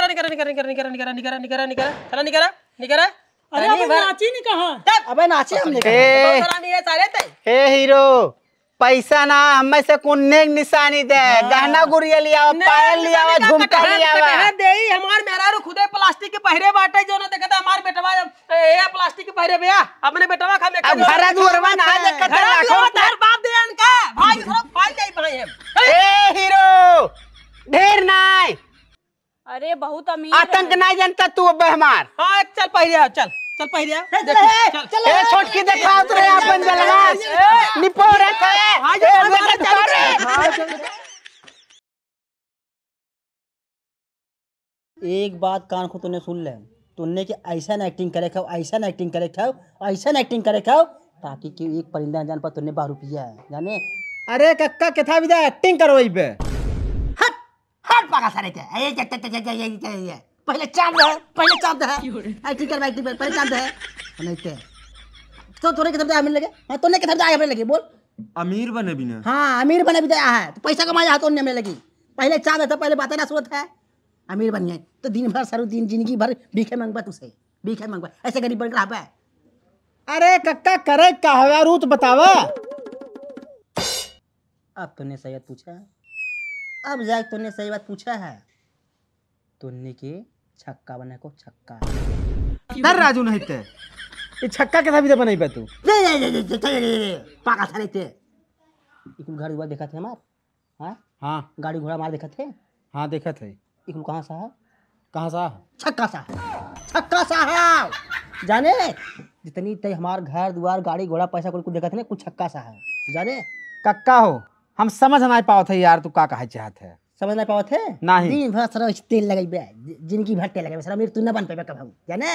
निकरा निकरा निकरा निकरा निकरा निकरा निकरा निकरा चला निकरा निकरा। अरे अबे नाची नहीं कहा। अबे नाची हमने ए हीरो पैसा ना हमें से कुन्ने निशानी दे गहना गुड़िया लिया पायल लिया झुमका लिया दे हमार मेरा रो खुदे प्लास्टिक के पहिरे बाटे जो ना देखता हमार बेटवा ए प्लास्टिक के पहिरे भैया अपने बेटवा खा में अब घरा दुरवा ना देखता लाखों तार बाप दे अनका भाई थोड़ा फाइल जाई भाई हम। ए हीरो ढेर नाय अरे बहुत अमीर आतंक नहीं जानता तू अब हमार। हां चल पहिरे चल चल पहिरे चल ए छोटकी दिखाओ तो अपन जलवा निपोरे थे एक बात कान को तूने सुन ले, तूने कि ऐसा एक्टिंग करे खाओ, ऐसा एक्टिंग करे खाओ, ऐसा एक्टिंग करे खाओ ताकि कि एक परिंदा जान पर तूने 12 रुपया है जाने। अरे कक्का किथा विदा एक्टिंग करो इबे हट हट पागा सारे के ये पहले चांद है एक्टिंग कर एक्टिंग पहले चांद है नहीं ते तो तोरे के तरफ आमिर लगे। हां तोने के तरफ आमिर लगे बोल अमीर बने भी ना। हां अमीर बने भी आया है तो पैसा कमाया तो ने में लगी पहले चांद था पहले बातें ना सोच है अमीर बन गए तो दिन भर सारा दिन जिंदगी भर भीखे मांगबा तुसे भीखे मांगबा ऐसे गरीब बन रहा है। अरे कक्का करे कहवा रूत बतावा। अब तूने सही बात पूछा, अब जाके तूने सही बात पूछा है। तूने के छक्का बना को छक्का डर राजू नहीं ते ये छक्का के भी बनाई बे तू पाका सारे थे इकुल घर दुआर देखा थे हमार। हां हां गाड़ी घोड़ा मार देखा थे। हां देखा थे इकुल कहां सा है कहां सा छक्का सा है जाने जितनी ते हमार घर दुआर गाड़ी घोड़ा पैसा कुल देखा थे ना कुछ छक्का सा है जाने। कक्का हो हम समझ नहीं पाओ थे यार तू का कहे चाहत है समझ नहीं पाओ थे नहीं दिन भर सारा तेल लगाई जिंदगी भर तेल लगाई सारा मेरे तू ना बन पाएगा कब जाने।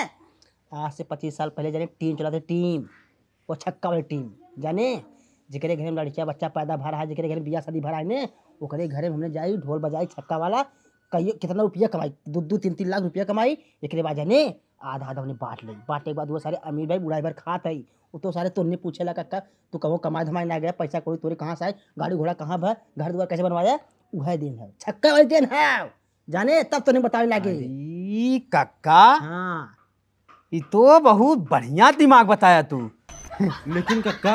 आज से 25 साल पहले जाने टीम चलाते टीम वो छक्का वाली टीम जाने जिकरे घर में लड़कियां बच्चा पैदा भर है जिकरे घर में बियाह शादी भर है ने ओकरे घरे में हमने जाई ढोल बजाई छक्का वाला कई कितना रुपया कमाई 2-3 लाख रुपया कमाई। एक बाद जाने आधा आधा हमने बांट ली बांटने के बाद वो सारे अमीर भाई बुढ़ाई भर खात है वो तो सारे तोड़ने पूछेला कक्का तू कहो कमाई धमाई ना गया पैसा कोई तोरे कहाँ से आए गाड़ी घोड़ा कहाँ भर घर दुआर कैसे बनवाया वह दिन है छक्का वाले दिन है जाने तब तो नहीं बताने लगे। कक्का हाँ ये तो बहुत बढ़िया दिमाग बताया तू लेकिन कक्का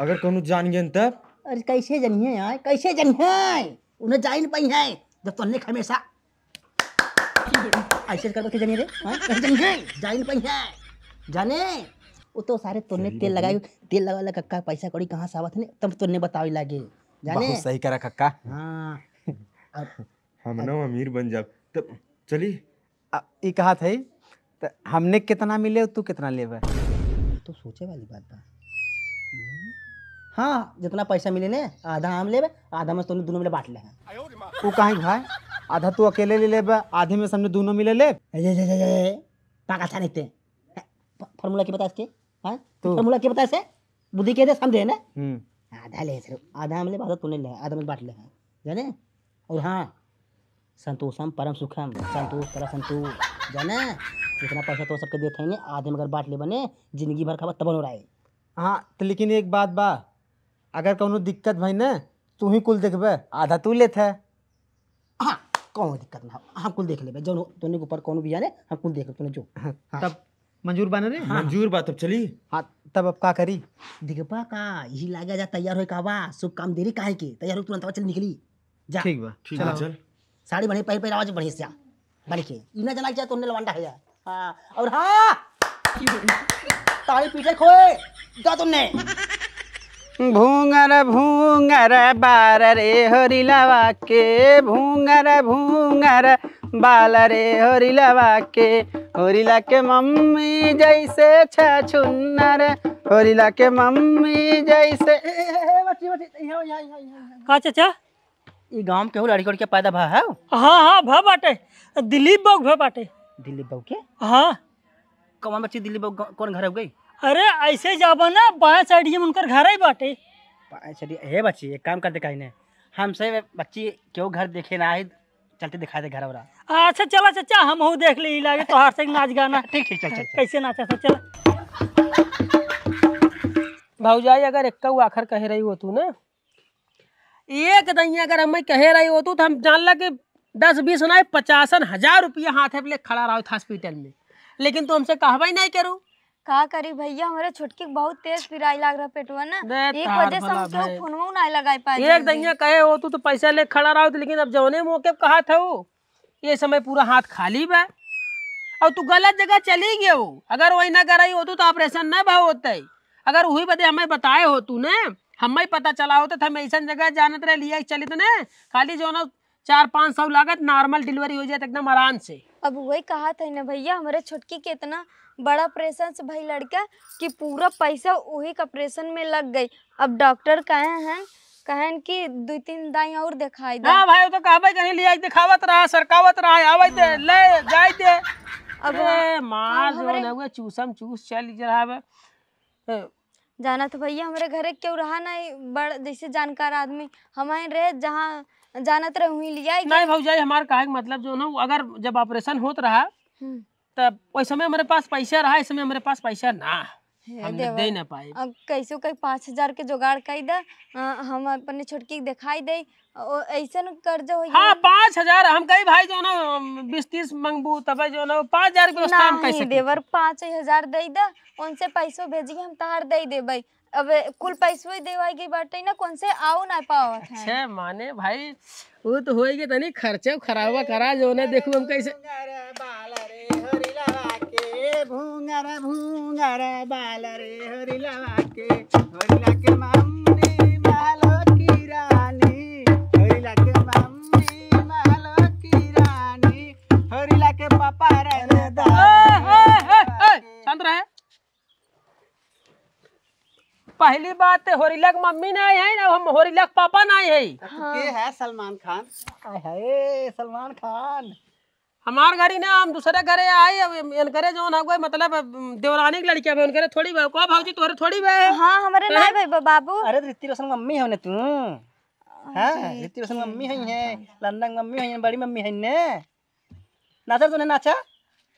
अगर कहूँ जान गए तब अरे कैसे जनिए यार कैसे जनिए उन्हें जा ही नहीं पाई है जब तुमने हमेशा ऐसे कर के जनिए रे कैसे जनिए जा ही नहीं पाई है जाने वो तो सारे तोड़ने तेल लगा कक्का पैसा कौड़ी कहाँ से आवत है तब तोड़ने बतावे लगे जाने। बहुत सही करा कक्का। हाँ हम ना अमीर बन जाब तब चली ये कहा थे तो हमने कितना मिले तू कितना लेबे तो सोचे वाली बात बा। हाँ जितना पैसा मिले ने आधा हम लेबे आधा में दोनों मिले बांट ले हैं। तू कहीं भाई आधा तू अकेले ले लेबे आधे में समझे दोनों मिले ले पाका था नहीं थे फार्मूला की बता इसके। हाँ फार्मूला की बता से बुद्धि के दे समझे ना आधा ले सिर्फ आधा हम ले आधा तूने ले आधा में बांट ले हैं जाने। और हाँ संतोषम परम सुखम संतोष तेरा संतोष जाने जितना पैसा तो सबके देते हैं आधे में अगर बांट ले बने जिंदगी भर खबर तब हो रहा है। हाँ तो लेकिन एक बात बा अगर कोनो दिक्कत भाई ना तू ही कुल देखबे आधा तू लेते है। हाँ कौन दिक्कत ना हम कुल देख ले जो तूने ऊपर कौन भी आने हम कुल देख तूने जो। हाँ। तब मंजूर बने रे मंजूर बात अब चली। हाँ तब अब का करी दिखबा का यही लागे जा तैयार हो का बा शुभ काम देरी काहे के तैयार हो तुरंत चल निकली जा। ठीक बा चल चल साड़ी बनी पहले आवाज बढ़िया से बन के इना जना चाहे तोने लवंडा है। हाँ और हाँ ताली पीछे खोए जा तुमने भूंगर भूंगर बार रे होरिलवा के भूंगर भूंगर बाल रे होरिलवा के होरिला के मम्मी जैसे छछुन्नर होरिला के मम्मी जैसे का चाचा ई गांव के हो लड़की के पैदा भा है। हाँ हाँ भ बाटे दिलीप बाबू भ बाटे दिलीप बाबू के हाँ कौन बच्ची दिलीप बाबू कौन घर हो गई। अरे ऐसे जाबो ना बाएं साइड में उनकर घर ही बाटे। हे बच्ची एक काम करते कहीं ने हमसे बच्ची क्यों घर देखे ना आई चलते दिखा दे घर वाला। अच्छा चला चाचा हम हो देख ली लागे तो हार से नाच गाना। ठीक ठीक चल चल कैसे नाचा था चल। भाऊजाई अगर एक आखिर कह रही हो तू ना एक दही अगर हमें कह रही हो तो हम जान लगे 10-20 नहीं 50,000 रुपया हाथ पे खड़ा रहा हॉस्पिटल में, लेकिन तू हमसे कहवा ही नहीं करू। का करी भैया, हमारे छोटकी बहुत तेज पिराई लग रहा पेटवा ना, बे एक तार वजह से भला हम भाई। क्यों फोनवा नहीं लगाई पाए एक जल्दी। दैया कहे हो तू तो पैसा ले खड़ा रहा, लेकिन अब जौने मौके पे कहा था वो ये समय पूरा हाथ खाली बा और तू गलत जगह चली गए हो। अगर वही ना कराई हो तो ऑपरेशन ना भाव होता। अगर वही बदे हमें बताए हो तू ने, हमें पता चला होता था, मैं ऐसा जगह जानत रहे लिया चलित ने, खाली जो ना 400-500 लागत नॉर्मल डिलीवरी हो जाए एकदम आराम से। अब वही कहा था ना भैया, हमारे छोटकी के इतना बड़ा ऑपरेशन से भाई लड़का कि पूरा पैसा वही का ऑपरेशन में लग गई। अब डॉक्टर कहन कि 2-3 दाई और दिखाई दे। हाँ भाई, वो तो कहबे कहीं लिया दिखावत रहा, सरकावत रहा, आवे दे ले जाए दे। अब मार जो ना हुए चूसम चूस चल रहा है। जाना तो भैया हमारे घरे क्यों रहा नहीं, बड़ जैसे जानकार आदमी हमारे रहे, जहाँ जानत रहे वहीं लिया। नहीं भौजाई, हमारे कहे का मतलब जो ना, अगर जब ऑपरेशन होत रहा तब उस समय हमारे पास पैसा रहा, इस समय हमारे पास पैसा ना, हम दे ना पाए। अब कैसे कहीं 5,000 के जुगाड़ कर दे, हम अपने छोटकी के दिखाई दे, ऐसा कर्ज हो। हाँ 5,000 हम कही भाई जो ना 20-30 मंगबू, तब जो ना 5,000 के व्यवस्था हम कैसे देवर 5,000 दे दे, उनसे पैसों भेजिए, हम तहार दे देबै। अब कुल पैसों देवाई बाटे ना, कौन से आओ ना पावत है। अच्छा माने भाई वो तो होएगी तनी खर्चे खराबा करा जो ना, देखू हम कैसे भूंगर भूंगर बाल रे हरी लवा के, हरी के मम्मी महलो की रानी, हरी के मम्मी महलो की रानी, हरी के पापा रहने शांत रहे। पहली बात होरिलक मम्मी नहीं है ना, हम होरिलक पापा नहीं है। के है सलमान खान। हाय सलमान खान हमार घरी ना, हम दूसरे घरे आए, इनकरे जो ना मतलब देवरानी की लड़कियां भी उनकरे थोड़ी बे को भाजी तोरे थोड़ी बे। हाँ हमारे नहीं भाई बाबू। अरे तो ऋतिक रोशन मम्मी है ना तू। हाँ ऋतिक रोशन मम्मी है, लंदन मम्मी है, बड़ी मम्मी है ने। नाचा तूने नाचा।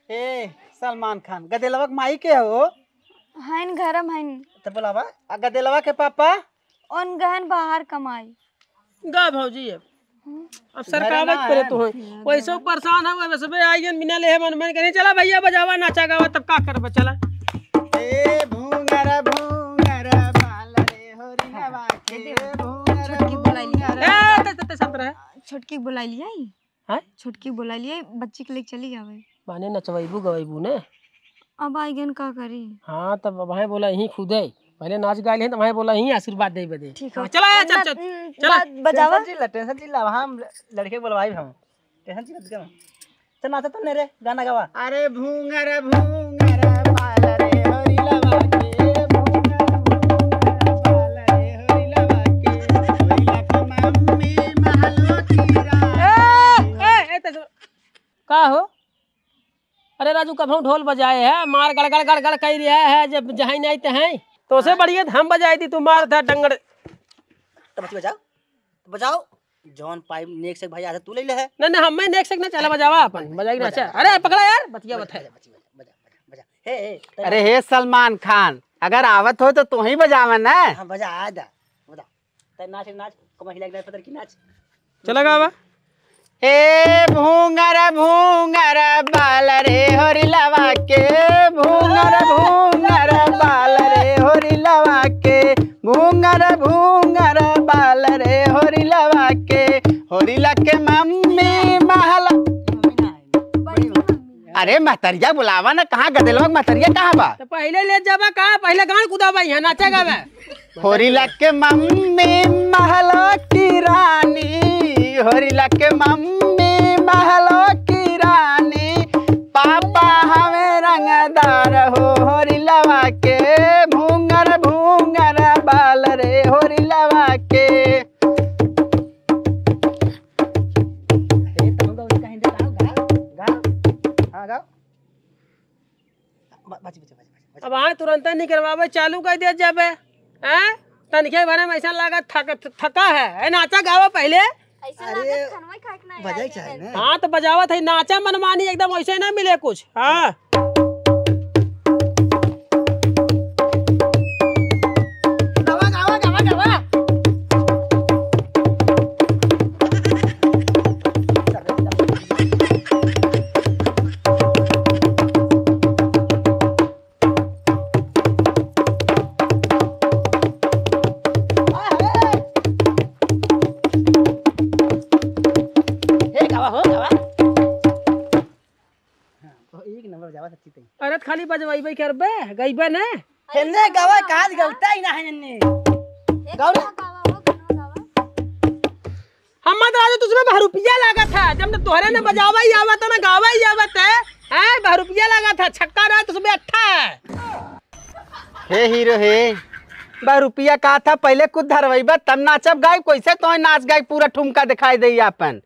ए सलमान खान गदेलवा के माई के हो। हन घरम हन तो बोलावा गदेलवा के पापा उन गहन बाहर कमाई। गा भौजी अब सरकावत करे तो वैसे परेशान है, वैसे भी आइए बिना ले मन मन करे चला भैया बजावा नाचा गावा तब का करबे चला। ए भूंगर भूंगर बाल रे होरी लवा के, भूंगर छोटकी बुलाई लिया। ए ते संत रहे छोटकी बुलाई लिया। हैं छोटकी बुलाई लिया, बच्ची के लिए चली जावे। माने नचवाइबू गवाइबू ने। अब आई गन का करी। हाँ तब वहाँ बोला यही खुदे पहले नाच गा ले, तो वहाँ बोला यही आशीर्वाद दे बदे। ठीक है चला चल चल चला बजावा। टेंशन चिल्ला वहाँ हम लड़के बुलवाई हम। टेंशन चिल्ला चल नाचा तो नहीं रे, गाना गावा। अरे भूंगर भूंगर बाल रे होरी लवा के, भूंगर भूंगर बाल रे होरी लवा के, होरी लवा मम्मी महलो की रानी। का हो? अरे राजू कब हम ढोल बजाए है, मार गड़ गड़ गड़ गड़ कह रहा है, जब जहाँ नहीं तो है तो उसे बढ़िया हम बजाई थी, तू मार था डंगड़। तो बच्ची बजाओ बजाओ, जॉन पाइप नेक से भाई आते तू ले ले है। नहीं नहीं हमें नेक्स्ट ना चला बजावा अपन बजाई ना। अच्छा अरे पकड़ा यार बतिया बता। बजा हे अरे हे सलमान खान, अगर आवत हो तो तू ही बजावा ना। हाँ बजा आजा बजा। ते नाच नाच कमर हिला के पत्थर की नाच। चला गावा। हे भूंगर भूंगर बाल रे होरी लवा के, भूंगर भूंगर बाल रे होरी लवा के, भूंगर भूंगर बाल रे होरी लवा के, होरी लके मम्मी महला। अरे महतरिया बुलावा ना, कहाँ गदेलवा महतरिया कहाँ बा? तो पहले ले जावा का, पहले गान कुदावा यहाँ नाचा गावा। होरी लके मम्मी महला की रानी, होरी लके मम्मी महलो की रानी, पापा हमें रंगदार हो होरी लवा के, भूंगर भूंगर बाल रे होरी लवा के। तुम गाओ कहीं दे गाओ गाओ। हाँ गाओ। बच बच बच। अब हाँ तुरंत नहीं करवावे, चालू कर दिया जाबे। हैं तनखे भरे में ऐसा लगा थका है नाचा गावा पहले। अरे बजाई चाहे ना। हाँ तो बजावा था नाचा मनमानी एकदम वैसे ना मिले कुछ। हाँ गावा गावा गावा गावा। बजावा सच्ची तई अरे खाली बजवाई करबे गईबे ना हेने गावा काज गलता ही ना है नन्ने गाओ हम मत राजू तुझमें 10 रुपया लगा था जब न तोहरे ने बजावा ही आवत ना गावा ही आवत है 10 रुपया लगा था छक्का रहा तुझमें अच्छा है। हे हीरो हे 10 रुपया का था पहले कुछ धरवाइबा तब नाचब गाय कैसे तो नाच गाय पूरा ठुमका दिखाई दे अपन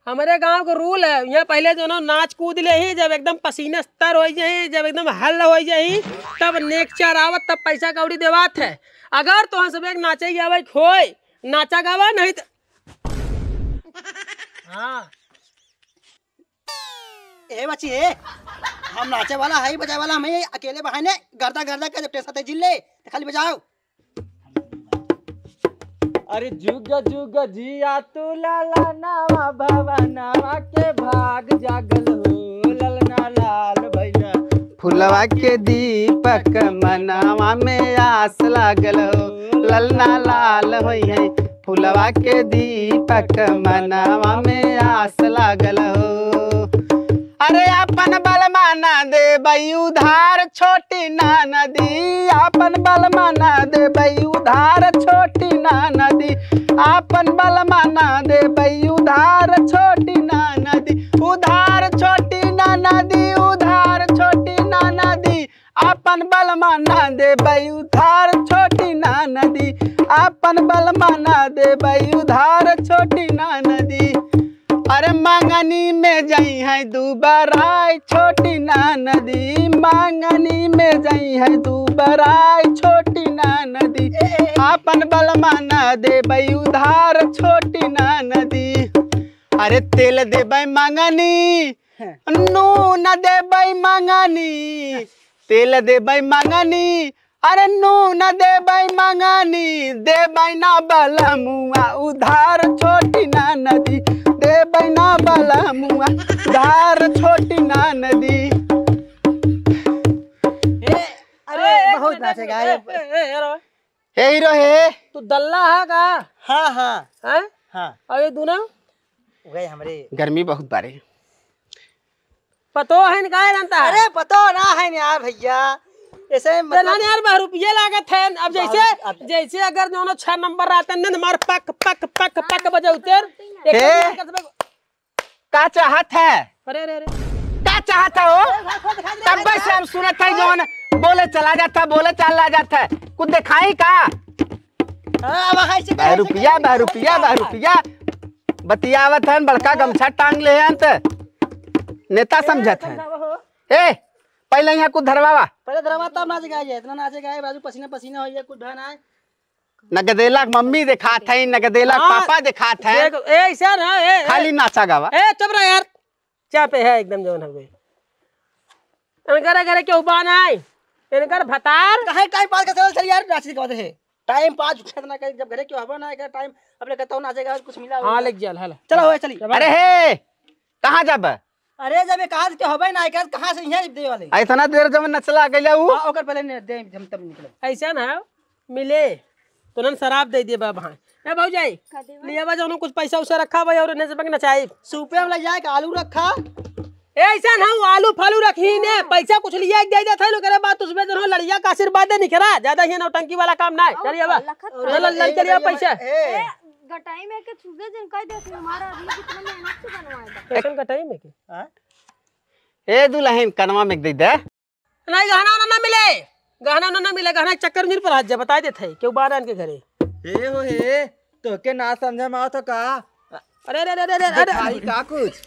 हमारे गांव का रूल है यहाँ पहले जो ना नाच कूद ले ही जब एकदम पसीना स्तर हो जाए जब एकदम हल हो जाए तब नेक्चर आवत तब पैसा कौड़ी देवात है। अगर तो सब एक नाचे गावे खोए नाचा गावा नहीं तो हाँ ए बच्ची ए हम नाचे वाला है बजाए वाला हमें अकेले बहाने गर्दा गर्दा के जब टेसा जिले तो खाली बजाओ। अरे जुग जुग जिया तू लाला नावा भवनवा के भाग जागल हो ललना लाल भैया फुलवा के दीपक मनावा में आस लागल हो ललना लाल होई है फुलवा के दीपक मनावा में आस लागल हो। अरे अपन बल माना दे बई उधार छोटी ना नदी अपन बल माना दे बई उधार छोटी ना नदी अपन बल माना दे बई उधार छोटी ना नदी उधार छोटी ना नदी उधार छोटी ना नदी अपन बल माना दे बई उधार छोटी ना नदी अपन बल माना दे बई उधार छोटी ना नदी। अरे मांगनी में जाई है दुबराई छोटी ना नदी मांगनी में जाई है दुबराई छोटी ना नदी अपन बल माना दे बई उधार छोटी ना नदी। अरे तेल दे बई मांगनी नून दे बई मांगनी तेल दे बई मांगनी अरे नून दे बई मांगनी दे बई ना बला मुआ उधार छोटी ना नदी दे बई ना बला मुआ उधार छोटी ना नदी। अरे बहुत नाचेगा हे हीरो हे तू दल्ला है का हाँ हाँ हैं हाँ और ये दूना गए हमारे गर्मी बहुत बारे पतो है निकाय जानता है अरे पता ना है ना यार भैया ऐसे मतलब यार 10 रुपये लागत है। अब जैसे जैसे अगर जो ना 6 नंबर रहते हैं ना हमारे पक पक पक पक बजे उतर का चाहत है अरे अरे अरे क्या चाहता हो तब से हम सुनत है जो बोले चला जाता बोले चला जाता है कुछ दिखाई का 10 रुपया 10 रुपया 10 रुपया बतियावत है बड़का गमछा टांग ले नेता समझत है। ए पहले यहाँ कुछ धरवावा पहले धरवा तब नाचेगा ये इतना नाचेगा बाजू पसीना पसीना हो कुछ बहन आए नगदेला मम्मी दिखात है नगदेला पापा दिखात है ऐसा ना खाली नाचा गावा ए चुप रहा यार क्या पे है एकदम जौन हो गई इनकर घरे क्यों बान है इनकर भतार काहे काहे पास का चल यार नाच के है टाइम पास उठना कर जब घरे क्यों हवा ना है टाइम अपने कहता हूं नाचेगा कुछ मिला हां लग जा हला चलो हो चली। अरे हे कहां जब अरे जब एक आज के होबे ना कर कहां से यहां दे वाले इतना देर जब नचला गइला उ ओकर पहले दे हम तब निकले ऐसा ना मिले तुरंत शराब दे दिए बाबा ए भौजाई लिया बा जौन कुछ पैसा उसे रखा भाई और ने से नचाई सूपे में ले जाए का आलू रखा ऐसा ना आलू फालू रखी ने पैसा कुछ लिया एक दे था लो करे बात उसमें जो लड़िया का आशीर्वाद दे निकरा ज्यादा ही नौटंकी वाला काम ना है चलिए बा लड़के लिए पैसा गटाई में के छुगे जन कह देत हमारा आदमी कितना मेहनत से बनवाए बा ऐसा गटाई में के हां ए दुल्हन कनवा में दे दे नहीं गहना ना मिले गहना मिले गहना चक्कर नहीं पर हाथ जा बता देते है क्यों बारान के घरे हे हो हे तो के ना समझे में तो का अरे अरे अरे अरे अरे दिखाई का कुछ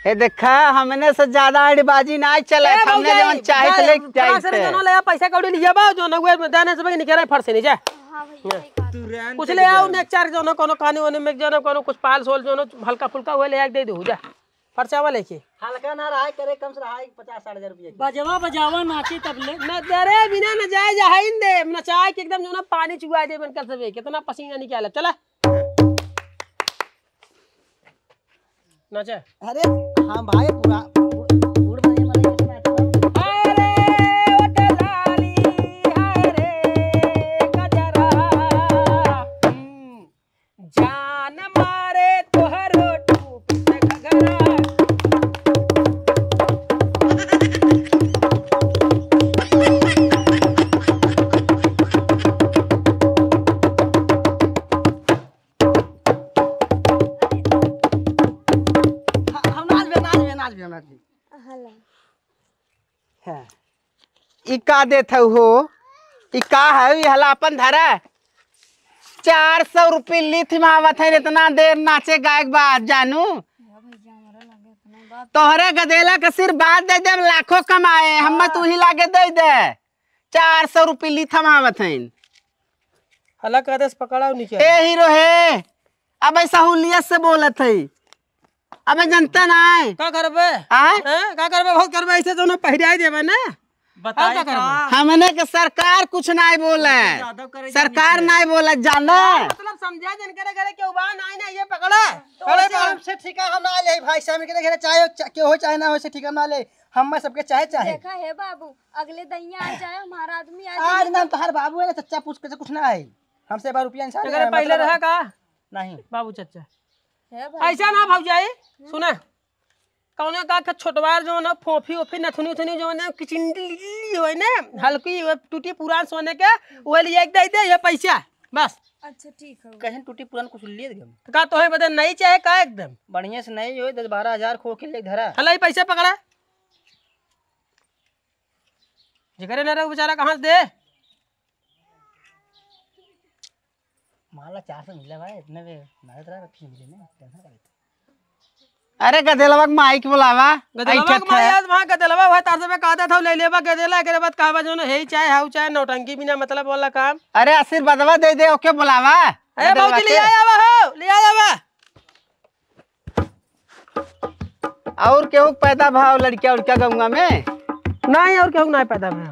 हे देखा हमने से ज्यादा अड़बाजी ना चले हमने जवन चाहे ले जाए थे ले पैसा कौड़ी लिया बा जो नगवे में देने से निकरे फर से नहीं जा हां भैया सही बात तू रहन कुछ ले आओ नेक चार जो न कोनो काने ओने में जो न कोनो कुछ पाल सोल जो न हल्का फुल्का हुए ले एक दे दो जा फरसावा लेके हल्का ना रहा करे कम से रहा 50-60 रुपए बजवा बजावा नाची तब ले न दरे बिना न जाए जाहिन दे नचाए के एकदम जो न पानी चुआ दे बनकर सबे कितना पसीना निकाले चला नाचा अरे हां भाई पूरा मूड बनाए मारे कैसे नाचता अरे ओ दलाली अरे गजरा जान मारे तोहरो टूप हमरा जी हला हाँ। ई का देत हो ई का है ई हला अपन धरा 400 रुपये लिथ में आवत है इतना देर नाचे गायक बात जानू भैया हमरा लगे इतना बात तोहरे गदेला का सिर बात दे दे लाखों कमाए हम तू ही लागे दे दे 400 रुपये लिथ में आवत है हला कदस पकड़ाओ नीचे ए हीरो है अब सहूलियत से बोलत है अबे जनता ना है का करबे आय का करबे बहुत करबे ऐसे जो ना पहिराई देबे ना बताए का करबे हमने के सरकार कुछ नहीं बोले सरकार नहीं बोले जाना मतलब समझा जन करे करे के उबान आई ना ये पकड़ा खड़े हमसे ठिका हम ना ले भाई साहब के घेरे चाहे के हो चाहे ना हो से ठिका ना ले हम सबके चाहे देखा है बाबू अगले दैया आ जाए हमारा आदमी आ जाए आज नाम तोहार बाबू है ना चच्चा पूछ के कुछ ना है हमसे एक बार रुपया इंसान अगर पहले रहा का नहीं बाबू चचा है भाई ऐसा ना भौजाई सुना कौने का छोटवार जो ना फोफी ओफी नथुनी उथुनी जो ना किचिंडी हो ना हल्की टूटी पुरान सोने के वो लिए दे दे ये पैसा बस अच्छा ठीक है कहीं टूटी पुरान कुछ ले दे तो का तोहे बदल नहीं चाहे का एकदम बढ़िया से नहीं हो 10-12 हजार खो के ले धरा हला ही पैसा पकड़ा जिगरे ना रहे बेचारा कहाँ से दे माला 400 मिला भाई इतने में ना तरह रखी मिले ना टेंशन करे अरे गदेलवा के माइक बुलावा गदलवा के मायाद वहां गदलवा हुआ तार से मैं कहता था ले लेबा गदेला के बाद कहबा जो ना हे चाहे हाउ चाहे नौटंकी बिना मतलब वाला काम अरे आशीर्वादवा दे दे ओके बुलावा ए बाबूजी ले आया हो ले आया बा और केहू के पैदा भाव लड़किया उड़किया गंगा में नहीं और क्यों नहीं पैदा में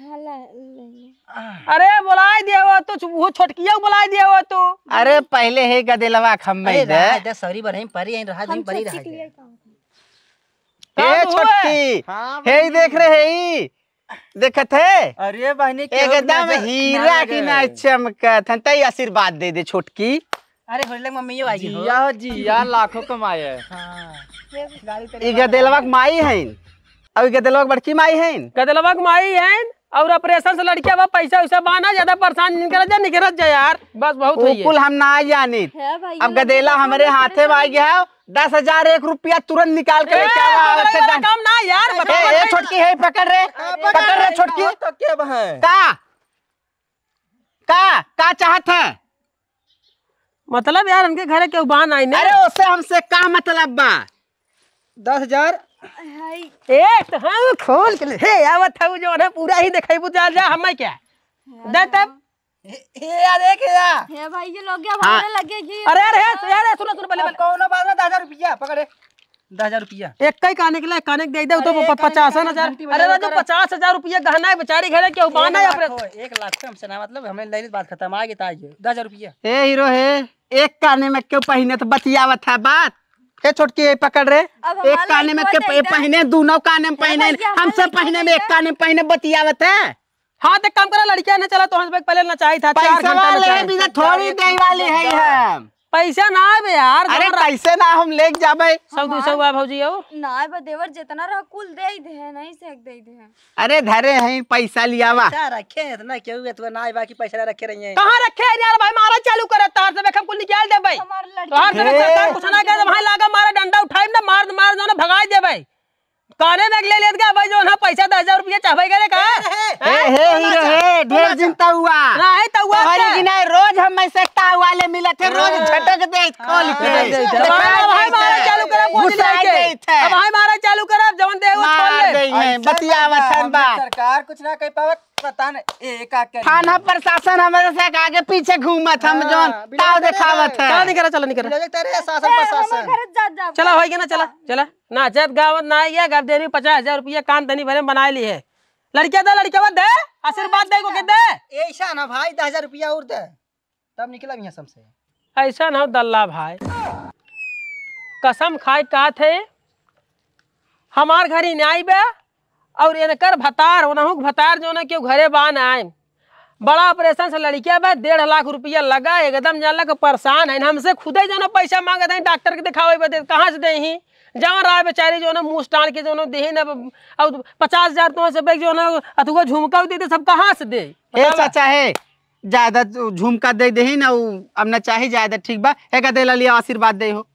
हला ले अरे बुलाए दिया वो तो वो छोटकिया बुलाए दिया वो तो अरे पहले है गदेलवा खम्बे अरे दे रहा दे सॉरी बरहिम परी आई रहा दिन परी रहा लिए ए छोटकी हे देख रहे ही देखत है अरे बहनी एकदम हीरा की ना चमकत है तई आशीर्वाद दे दे छोटकी अरे होले मम्मी ये आई हो जिया जिया लाखों कमाए हां गाड़ी तेरे ई गदेलवा के माई है और गदेलवा के बड़की माई है गदलवा के माई है और ऑपरेशन से लड़किया बा पैसा वैसा बाना ज्यादा परेशान निकल जा निकरत जा यार बस बहुत हुई है कुल हम ना जानी है भाई अब गदेला हमारे हाथे में आ गया है 10,000 1 रुपया तुरंत निकाल के लेके आवा पकड़े वाला काम ना यार बता ए छोटकी है पकड़ रे छोटकी तो के बहन का चाहत है मतलब यार उनके घरे के उबान आई ने अरे उससे हमसे का मतलब बा 10,000 हाय एक तो हाँ खोल के ले हे आवत है जो है पूरा ही दिखाई बुझा जा हमें क्या दे तब ए यार देख यार है भाई ये लोग क्या भागने लगे कि अरे यार यार सुनो सुनो पहले कौन बात में 10,000 रुपया पकड़े 10,000 रुपया एक कई काने के लिए काने दे दे तो 50,000 अरे राजू 50,000 रुपया गहना है बेचारी घरे के उबान है अपने 1 लाख से हमसे ना मतलब हमें लेनी बात खत्म आ गई ताई 10,000 रुपया ए हीरो है एक काने में क्यों पहने तो बतियावत है बात ए छोटकी ये पकड़ रे अब एक हमारा काने में एक के बात है इधर। पहने दोनों काने में पहने भैया, हमसे हमारा पहने एक में बात एक काने में पहने बतियावत है हाँ तो काम करा लड़कियां ने चला तो हंस पहले नचाई था 4 पैसा घंटा वाले नचाई। भी थोड़ी दे वाली है हम पैसा ना है बे यार अरे कैसे ना हम लेके जाबे 100-200 बा भौजी हो ना बा देवर जितना रहा कुल दे ही दे नहीं से दे दे अरे धरे हैं पैसा लियावा क्या रखे इतना क्यों है तो ना बाकी पैसा रखे रही है कहाँ रखे हैं यार भाई मारा चालू करे तार से बेखम कुल निकाल दे भाई हमार तो हर लड़की जगह सरकार कुछ ना करे भाई लागा मारा डंडा उठाई ना मार मार जो ना भगाई दे भाई काने में ले लेत गया भाई जो ना पैसा 10,000 रुपया चाहे करे का हे हीरो हे ढेर चिंता हुआ ना है तो हुआ हरी गिनाए रोज हम ऐसे ताव वाले मिले थे रोज झटक दे खोल के भाई मारा चालू करे कोई लेके अब भाई मारा चालू करे जवन दे वो खोल मार ले दे हैं बतियावत है बात सरकार कुछ ना कह पावत पता नहीं एक आ थाना प्रशासन हमारे से आगे पीछे घूमत हम जोन ताव दिखावत है चला नहीं करा चला नहीं करा लोग तेरे शासन प्रशासन घर जा जा चला होगी ना चला चला नाचत गावत ना आइए गब देरी 50,000 रुपया कान तनी भरे बना ली है लड़किया दे आशीर्वाद दे को के दे ऐसा ना भाई 10,000 रुपया और दे तब निकला भी हमसे ऐसा ना हो दल्ला भाई कसम खाए का थे हमार घर ही नहीं बे और इनकर भतार ओनहु के भतार जो ना क्यों घरे बान आए बड़ा ऑपरेशन से लड़किया बा 1.5 लाख रुपया लगा एकदम जानला के परेशान है हमसे खुद ही जो ना पैसा मांगत है डॉक्टर के दिखावे बदे कहाँ से दे ही जहाँ रहा बेचारी जो ना मुँह टान के जो ना दे ना और 50,000 तो से बैग जो ना अथवा झुमका दे सब कहाँ से दे ए चाचा है ज्यादा झुमका दे दे ना अब ना चाही ज्यादा ठीक बा हेगा दे ला लिया आशीर्वाद दे हो।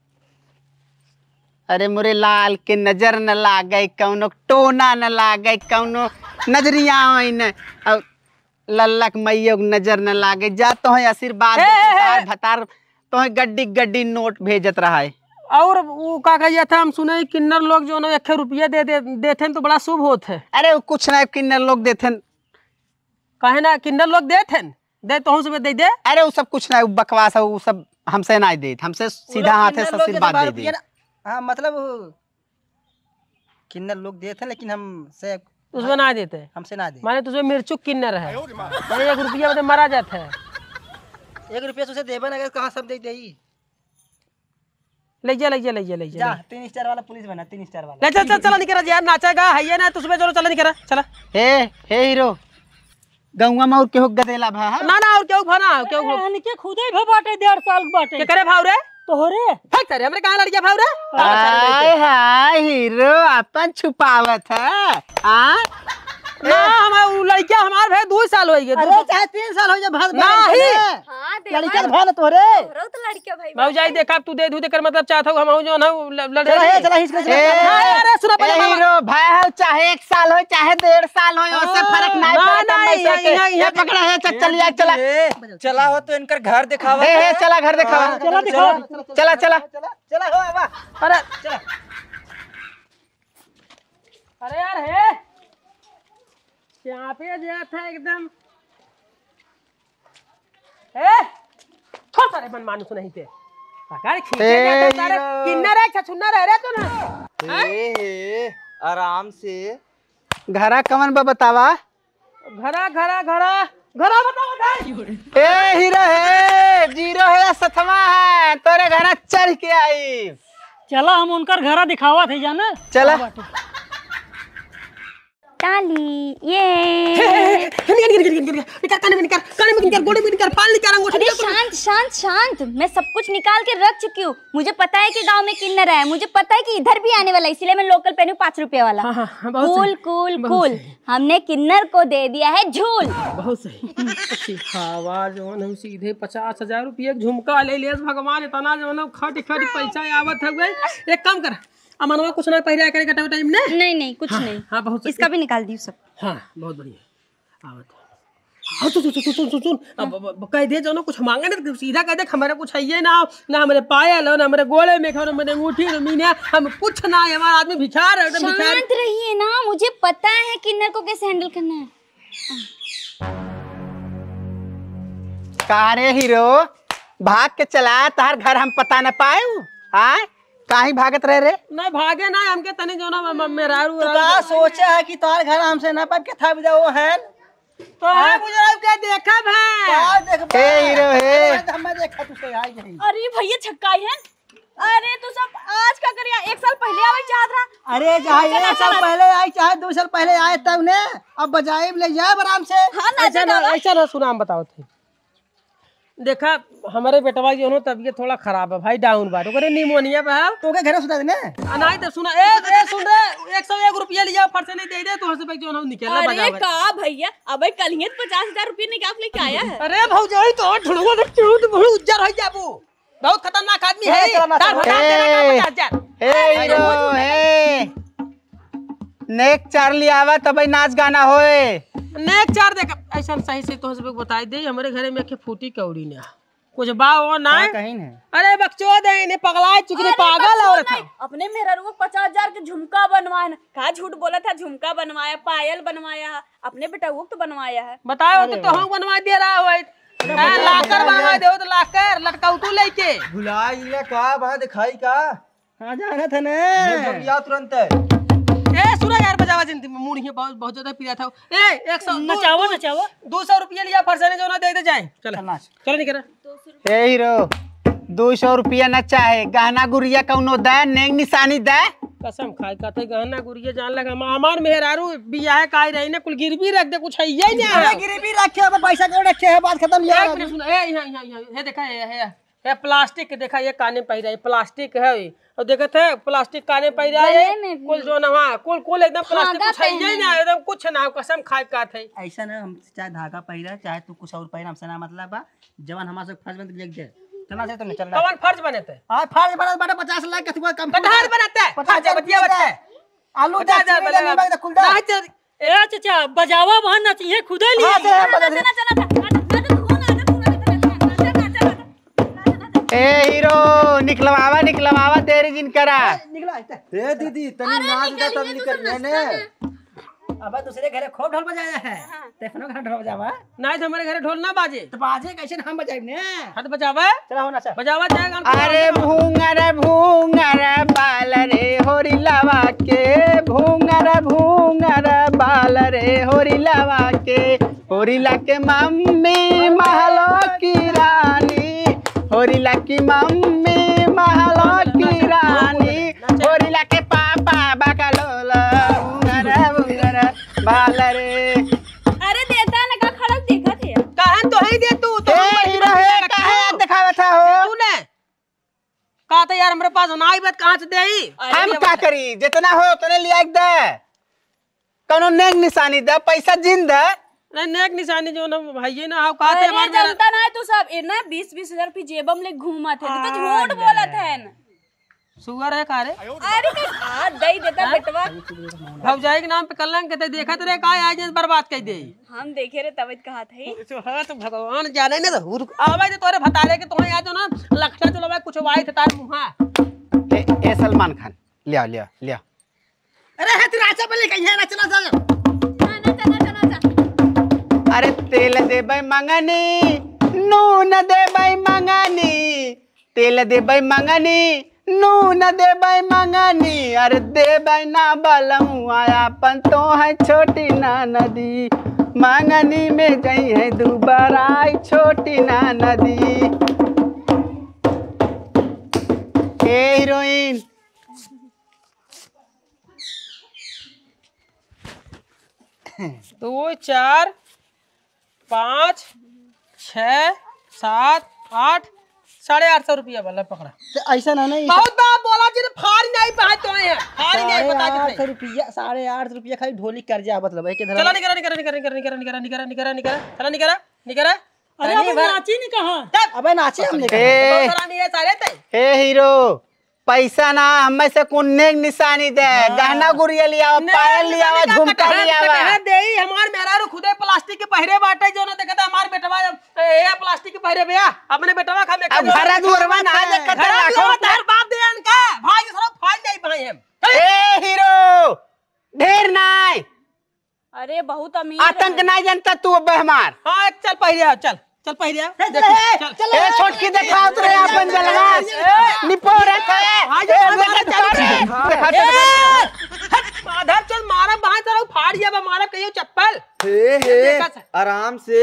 अरे मोरे लाल के नजर न लागे कौनो टोना न लागे कौनो नजरिया न लल्लक मैयो नजर न लागे जा तो है आशीर्वाद भतार तो है गड्डी गड्डी नोट भेजत रहा है। और वो का कहिया था हम सुने किन्नर लोग जो ना 1 रुपया देते तो बड़ा शुभ होते है। अरे वो कुछ ना किन्नर लोग देते काहे ना किन्नर लोग दे तो हम दे दे। अरे वो सब कुछ ना बकवास है वो सब हमसे ना दे हमसे सीधा हाथ है आशीर्वाद दे दे। हाँ मतलब किन्नर लोग देते हैं लेकिन हमसे उसमें ना देते हमसे ना दे माने तुझे मिर्चुक किन्नर है 1 रुपया में मारा जाता है। 1 रुपया तुझे देबन अगर कहाँ सब दे दे ले जा 3 स्टार वाला पुलिस बना 3 स्टार वाला ले चल चल चला निकरा यार नाचेगा है ना तुझमें जो चला निकरा चला। हे हीरो गौवा में और केहू गदेला भा ना और क्यों भाना क्यों इनके खुदे भी बाटे 1.5 साल बाटे के करे भाव रे तोहरे फक रे हमरे कहां लड़कियां भाव रे। हाय हाय हीरो अपन छुपावत है हां ना हम लड़कियां हमार भाई 2 साल हो गए। अरे चाहे 3 साल हो जा भाग नहीं हाँ लड़का भाग ना तोरे तो लड़किया भाई भाऊजाई देखा तू दे कर मतलब चाहता हूं हम जो ना लड़े चला हिचके अरे सुना ए हीरो भाई हो चाहे 1 साल हो चाहे 1.5 साल हो उससे फर्क नहीं पड़ता। ये पकड़ा है चलिए चला चला हो तो इनकर घर दिखावा। हे चला घर दिखावा चला दिखाओ चला चला चला हो आवा अरे चला अरे यार है यहाँ पे जाता है एकदम थोड़ा सारे मन मानुस नहीं थे अगर खींचे जाते सारे किन्नर है छछुन्नर है रे तू ना आराम से घरा कमन बा बतावा घरा बता ए हीरो है जीरो है सतवा है तोरे घरा चढ़ के आई चला हम उनकर घरा दिखावा थे जाना चला ताली ये अरे शांत मैं सब कुछ निकाल के रख चुकी हूँ। मुझे पता है कि गांव में किन्नर है, मुझे पता है कि इधर भी आने वाला है, इसलिए मैं लोकल पेन 5 रुपए वाला। कूल हमने किन्नर को दे दिया है झूल। बहुत सही हवा जो हम सीधे 50,000 रुपये झुमका ले लिया भगवान इतना जो खट पैसा आवत है। एक काम कर अमनवा कुछ ना पहले करेगा टाइम ने नहीं कुछ नहीं। हाँ बहुत इसका भी निकाल दी सब। हाँ बहुत बढ़िया आवत हाँ सुन कह दे जो ना कुछ मांगे ना सीधा कह दे हमारे कुछ है ना हमारे पायल ना हमारे गोले में ना हमारे अंगूठी ना मीना हम कुछ ना है हमारा आदमी भिखार है। शांत रहिए ना, मुझे पता है किन्नर को कैसे हैंडल करना है। कहा रे हीरो भाग के चला तार घर हम पता न पाए हाँ कहीं भागत रहे रे नहीं भागे ना हमके तने जो ना मेरा का सोचा है कि तार घर हमसे ना पाप के था वो है तो है गुजरात के देखा भाई देख ए हीरो हे हमें देखा तुझसे आई नहीं। अरे भैया छक्काई है। अरे तू सब आज का करिया 1 साल पहले आवे चाहत रहा। अरे चाहे 1 साल पहले आई चाहे 2 साल पहले आए तब ने अब बजाए ले जाए आराम से। हाँ ना ऐसा ना सुना हम बताओ थे देखा हमारे बेटवा की होनो तबीयत थोड़ा खराब है भाई डाउन बात ओकरे निमोनिया पे है तो के घर सुना देने नहीं तो सुना ए सुन रे 101 रुपया लिया फट से नहीं दे दे तो हंस पे जो ना निकलना अरे बजावे। का भैया अबे कल ही 50,000 रुपये निकाल लेके आया है। अरे भौजाई तो ढुड़वा तो चूत बहुत उज्जर हो जाबू बहुत खतरनाक आदमी है तार भगा देना 50,000। ए हीरो हे नेक चार्ली आवा तब नाच गाना होए नेक चार देख ऐसा सही से तो हंस बताई दे हमारे घरे में के फूटी कौड़ी ना कुछ बा वो ना कहीं नहीं। अरे बकचोद है इन्हें पगला चुकने पागल और था अपने मेरा को 50,000 के झुमका बनवाया। कहा झूठ बोला था, झुमका बनवाया, पायल बनवाया है, अपने बेटा वो तो बनवाया है। बताओ तो हम बनवा दे रहा हो लाकर बनवा दे तो लाकर लटकाऊ तू लेके भुला इले का बहा दिखाई का हाँ जाना था ना या तुरंत ए सुना यार बजावा जिंदगी में मूड बहुत ज्यादा पिया था। ए 100 नचावा 200 रुपया लिया फरसाने जो ना दे दे जाए चलो नहीं करा ए हीरो 200 रुपया न चाहे गहना गुड़िया कौनो दे नेक निशानी दे कसम खाए कहते गहना गुड़िया जान लगा हमार मेहरारू बियाह काई रही ना कुल गिरवी रख दे कुछ है ही नहीं गिरवी रखे पैसा क्यों रखे है बात खत्म। एक मिनट सुनो ए यहां ये देखा है ये प्लास्टिक देखा ये काने पहिरा, ये प्लास्टिक है ये। और देखत है प्लास्टिक काने पहिरा गले है में भी। कुल जो ना कुल कुल एकदम प्लास्टिक धागा कुछ है ही पहने ना, एकदम कुछ ना कसम खाए का थे। ऐसा ना हम चाहे धागा पहिरा चाहे तू कुछ और पहिरा, हमसे ना मतलब बा। जवान हमारे से फर्ज में लिख दे चलना चाहिए, तुमने चलना कौन फर्ज बने थे? हाँ फर्ज बड़ा बड़ा 50 लाख का तुम्हारा कम कटहल बनाते हैं 50,000 बतिया बच्चे आलू 50,000 बनेगा। कुलदा ना चल ए चाचा बजावा वहाँ नचिए खुदे लिए हाँ, आइए। बता दे। ए हीरो निकलवावा निकलवावा तेरी जिन करा। निकला ऐसे। ए दीदी तनी नाच दे तब निकल ने। अबे दूसरे घरे खूब ढोल बजाया है, तेफनो घर ढोल बजावा ना हमारे घर ढोल ना बाजे, तो बाजे कैसे हम बजाइब ने। हाथ बजावा चला होना चाहिए। बजावा जाएगा। अरे भूंगर बाल रे होरी लवा के, भूंगर बाल रे होरी लवा के, होरीला के मम्मी महलो की रानी, होरीला की मम्मी महलो की रानी, होरीला के पापा बकलोला भूंगर बाल रे। अरे देता ना का खड़क देखा थे कहन तो ही दे तू तो ए हीरो है काहे दिखावा था हो। तूने कहा था यार हमारे पास ना आई बात कहाँ से दे आई? हम का करी जितना हो उतने लिया दे, कौनो नेक निशानी दे, पैसा जिन दे। नहीं नेक निशानी जो ना भाई ना आप कहा थे अरे हमारे जनता ना है तू सब ए ना 20-20 हजार रुपये जेबम ले घूमा थे तो झूठ बोला था न। शुगर है का रे? अरे कहीं हाथ दई देता बेटवा। भौजाई के नाम पे कलंक कहते देखा तेरे का आज बर्बाद कर दे। हम देखे रे तब कहा थे जो है तो भगवान जाने ने तो आवे तो तोरे भतारे के तोहे आज ना लखना चलो कुछ वाई थे तार मुहा। ए सलमान खान लिया लिया लिया। अरे है तू राजा बोले कहीं है ना, चला जा अरे तेल देबै मंगनी नून देबै मंगनी, तेल देबै मंगनी नून देबै मंगनी, अरे देबै ना बलमुआ अपन तो है छोटी ना नदी, मंगनी में जई है दुबराई छोटी ना नदी। ए हीरोइन 2 4 5 6 7 8 850 रुपया वाला पकड़ा। तो ऐसा ना नहीं बहुत बात बोला जी ने फाड़ नहीं पाए तो है फाड़ नहीं बता के 800 रुपया 850 रुपया खाली ढोली कर जा मतलब है के चला धरा। चला निकरा अरे अब नाची नहीं कहा। अबे नाचे हमने कहा। ए नहीं है सारे थे हे हीरो पैसा ना हमें से कौन नेक निशानी दे, गहना गुड़िया लिया पायल लिया झुमका लिया। देई हमार मेहरारू खुदे प्लास्टिक के पहिरे बाटे जो ना देखता हमार बेटवा ए प्लास्टिक के पहिरे भैया अपने बेटवा खा में अब घर दुरवा ना देखत लाखों तार बाप दे अनका भाई के सब फाड़ जाई भाई हम। ए हीरो ढेर नाय अरे बहुत अमीर आतंक नहीं जानता तू अब हमार। हां चल पहिरे आ चल चल पहिरे आ चल ए छोटकी दिखाओ तो अपन जलवा निपोर है आधा चल मारा बाहर तरह फाड़ दिया बा मारा कहियो चप्पल हे आराम से।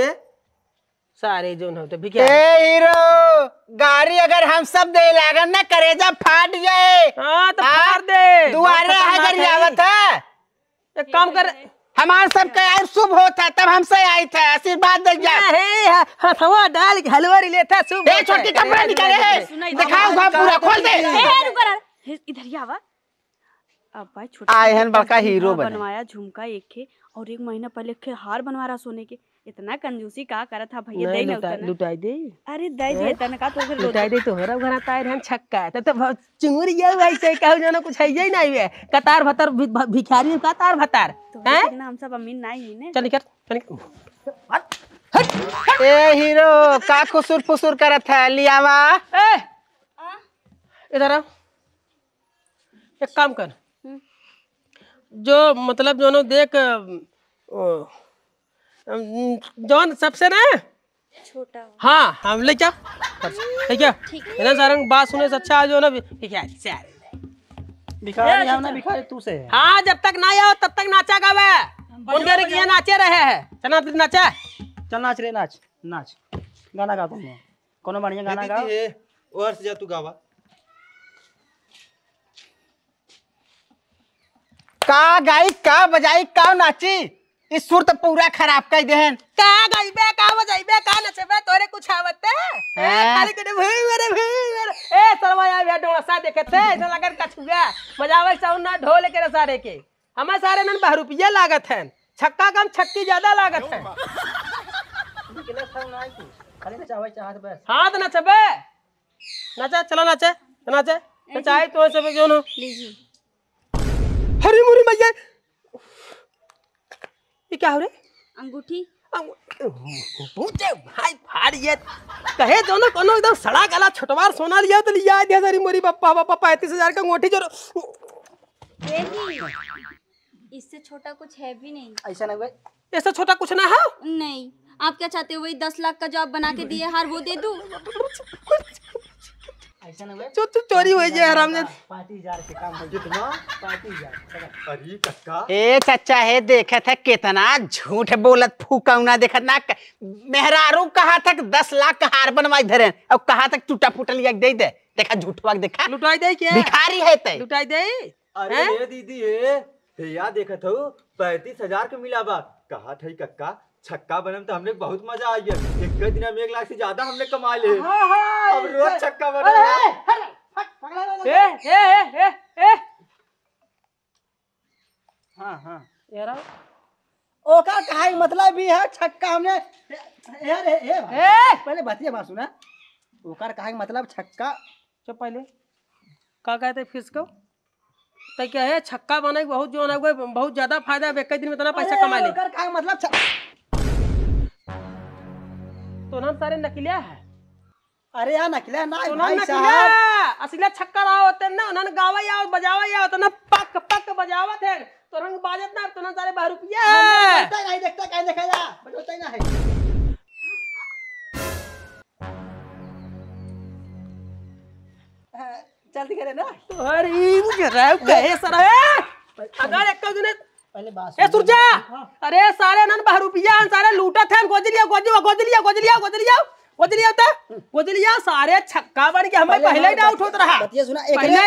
सारे जोन होते भिखिया। ए हीरो गाड़ी अगर हम सब दे लागन ना करेजा फाट जाए। हां तो फाड़ दे दुआरे अगर आवत है एक काम कर हमार सब का यार शुभ होता तब हमसे आई था आशीर्वाद दे जा। हथवा डाल के हलवारी लेता सुबह ए छोटकी कपड़ा निकाले दिखाओ घर पूरा खोल दे। इधर ही आवा। अब भाई छोटा आए हन बड़का हीरो बने। बनवाया झुमका एक के और 1 महीना पहले के हार बनवा रहा सोने के। इतना कंजूसी का करत था भैया दे ना उतना। लुटाई दे अरे दे दे इतना का तो फिर लुटाई दे तो हरा घरा तार हम छक्का है तो चिंगुरी ये वैसे कहू जाना कुछ है ही नहीं है कतार भतर भिखारी कतार भतार हैं ना हम सब अमीर नहीं है ने। चल निकल चल ए हीरो का खुसुर फुसुर करत है लियावा। ए इधर आ एक काम कर जो मतलब जो देख जौन सबसे ना छोटा हाँ हम ले क्या ठीक है इधर सारंग बात सुने से अच्छा जो ना भिखारी से भिखारी हम ना भिखारी तू से है। हाँ जब तक ना आओ तब तक नाचा गावे उनके रिकिया नाचे रहे हैं चना नाचा चल नाच रे नाच नाच गाना गा तुम कोनो बढ़िया गाना गा। दीदी और से जा तू गावा। का गाई का बजाई का नाची इस सुर तो पूरा खराब कर देहन। का गाइबे का बजाइबे का नचबे तोरे कुछ आवत है खाली के मेरे ए सरवा या वे डोसा देखे थे ऐसा लगन कछुआ बजावे साउंड ना ढोल के सारे के हमें सारे नन 12 रुपया लागत है छक्का कम छक्की ज्यादा लागत है खाली नचावे चाहत बस हाथ नचबे नचा चलो नचे नचे नचाए तो सब क्यों ना लीजिए हरी मुरी मैया ये क्या हो रे अंगूठी पूछे भाई फाड़िए कहे जो ना कोनो एकदम सड़ा गला छोटवार सोना लिया तो लिया दे हरी मुरी पप्पा 35,000 का अंगूठी जो इससे छोटा कुछ है भी नहीं। ऐसा नहीं भाई ऐसा छोटा कुछ ना है नहीं, आप क्या चाहते हो वही 10 लाख का जो आप बना के दिए हार वो दे दूं? ऐसा नहीं भाई जो तू चोरी हो जाए आराम से 35,000 के काम हो जितना 35,000 अरे कक्का ए चचा है देखा था कितना झूठ बोलत फूकौना देखा ना मेहरारू कहा था 10 लाख का हार बनवाई धरे अब कहा तक टूटा फूटा लिया दे दे देखा झूठवा देखा लुटाई दे क्या भिखारी है ते लुटाई दे अरे ये दीदी है भैया देखा था 35,000 का मिला बा कहा था कक्का छक्का बनम तो हमने बहुत मजा आई है एक दिन में 1 लाख से ज्यादा हमने कमा ले अब रोज छक्का बना ए हां हां यार ओका कहा मतलब भी है छक्का हमने पहले बतिया बात सुना ओकर कहा मतलब छक्का चुप पहले का कहते फिर को तो क्या है छक्का बना बहुत जो ना बहुत ज्यादा फायदा है एक दिन में इतना पैसा कमा ले ओकर कहा मतलब तो ना सारे नकलिया है अरे यार नकलिया ना तो ना भाई नकलिया साहब असली छक्का रहा होते ना उन्होंने गावा या बजावा या तो ना पक पक बजावत है तो रंग बाजत ना तो ना सारे 12 रुपया है नहीं देखता कहीं देखा जा बजता ही ना है जल्दी करे ना तो हरी मुझे राव कहे सर है अगर एक दिन पहले बात ए सुरजा अरे सारे नन 12 रुपया सारे लूटत है गोजलिया सारे छक्का बन के हमें पहले ही डाउट होत रहा बतिया सुना पहले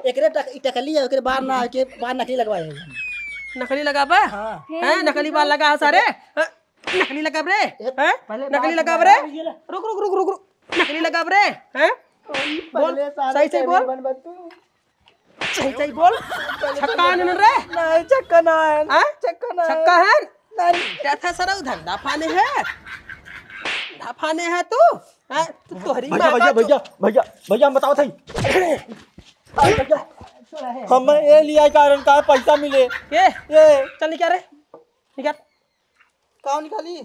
एकरे टकली है एकरे बार ना के बार नकली लगवाए नकली लगा बे हैं नकली बाल लगा है सारे नकली लगा रे हैं नकली लगा रे रुक नकली लगा रे हैं बोल सही सही बोल सही बोल छक्का है न रे नहीं छक्का ना है हैं छक्का है नहीं क्या था सर धंधा फाने है तू हैं तू तोहरी भैया बताओ थई हमें ये लिया कारण का पैसा मिले ये चल निकाल रे निकाल कौन निकाली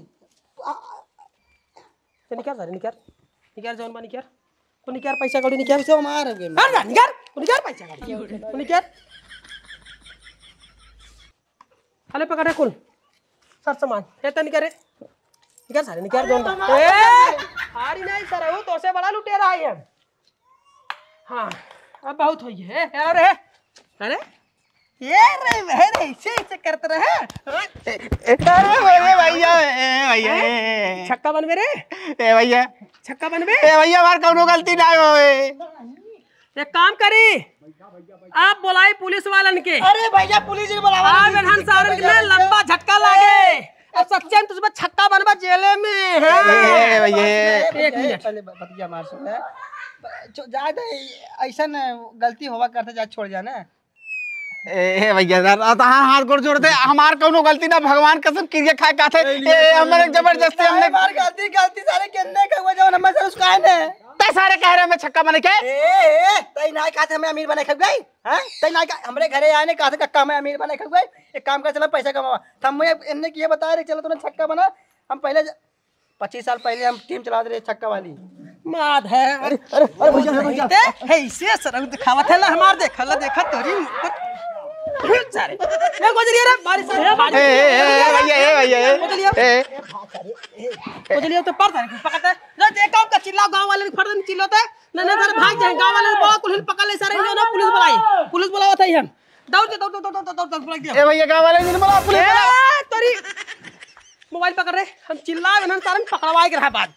चल निकाल सारे निकाल जौन बा निकाल तू निकाल पैसा कौड़ी निकाल से मार गए निकाल पैसा कौड़ी तू निकाल हले पकड़े कुल सब सामान ये तो निकाल रे निकाल सारे निकाल जौन बा हारी नहीं सर वो तो से बड़ा लुटेरा है हम हाँ अब बहुत हुई है अरे अरे ये रे ऐसे करते रहे अरे भैया छक्का बन मेरे ए भैया छक्का बन बे ए भैया हमार कौनो गलती ना हो एक काम करी आप बुलाई पुलिस वालन के अरे भैया पुलिस ने बुलावा आज एनहन सारन के लंबा झटका लागे अब सच्चे में तुझे छक्का बनवा जेले में है भैया एक मिनट पहले बतिया मार सकता है ज्यादा ऐसा गलती होवा करते जा छोड़ जाना ए भैया हाथ गोड़ जोड़ते हमार कौनो गलती ना भगवान कसम क्रिया खाए का थे हमने जबरदस्ती हमने मार गलती सारे केने का हुआ जवन हम से उसका ने ते सारे कह रहे मैं छक्का बने के तई ना कहते हमें अमीर बने खब गई हैं तई ना हमरे घरे आए ने कहते कक्का में अमीर बने खब गई एक काम कर चला पैसा कमावा हम इनने ये बता रहे चलो तूने छक्का बना हम पहले 25 साल पहले हम टीम चला रहे छक्का वाली माद है अरे भैया ऐसे सरंग दिखावत है ना हमार देखा तोरी सारे मैं गुजरिया रे बारिश गुजरिया तो पर पकड़ते ना एक काम का चिल्ला गांव वाले फर्दन चिल्लाता ना ना सर भाग जाए गांव वाले बड़ा कुल पकड़ ले सारे जो ना पुलिस बुलावा था हम दौड़ बुला दिया ए भैया गांव वाले ने बोला पुलिस तोरी मोबाइल पकड़ रहे हम चिल्ला ना सारन पकड़वाए के रहा बाद